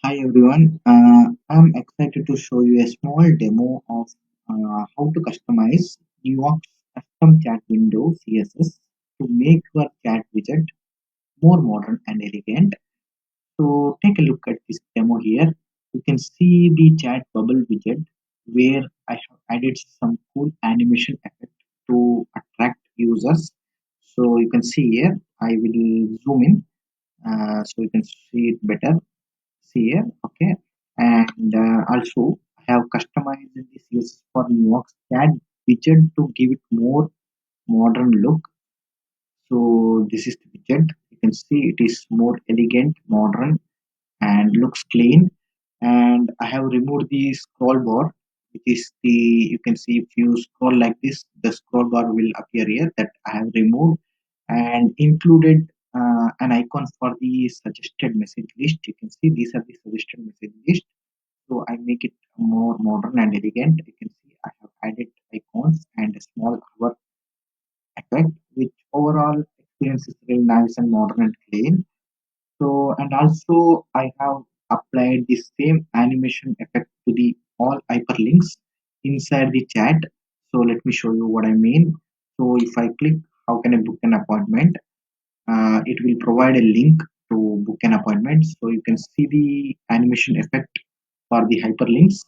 Hi everyone, I'm excited to show you a small demo of how to customize NewOaks custom chat window CSS to make your chat widget more modern and elegant. So take a look at this demo here. You can see the chat bubble widget where I have added some cool animation effect to attract users. So you can see here, I will zoom in so you can see it better here. Okay, and also I have customized this is for NewOaks chat widget to give it more modern look. So this is the widget. You can see it is more elegant, modern, and looks clean. And I have removed the scroll bar, which is the, you can see if you scroll like this, the scroll bar will appear here, that I have removed, and included an icon for the suggested message list. You can see these are the suggested message list. So I make it more modern and elegant. You can see I have added icons and a small hover effect, which overall experience is really nice and modern and clean. So, and also I have applied the same animation effect to the all hyperlinks inside the chat. So let me show you what I mean. So if I click how can I book an appointment, it will provide a link to book an appointment. So you can see the animation effect for the hyperlinks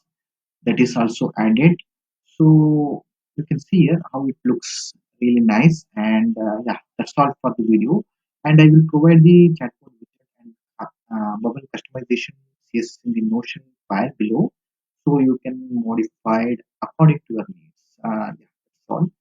that is also added. So you can see here how it looks really nice. And yeah, that's all for the video. And I will provide the chatbot widget and bubble customization CSS in the Notion file below, so you can modify it according to your needs. Yeah, that's all.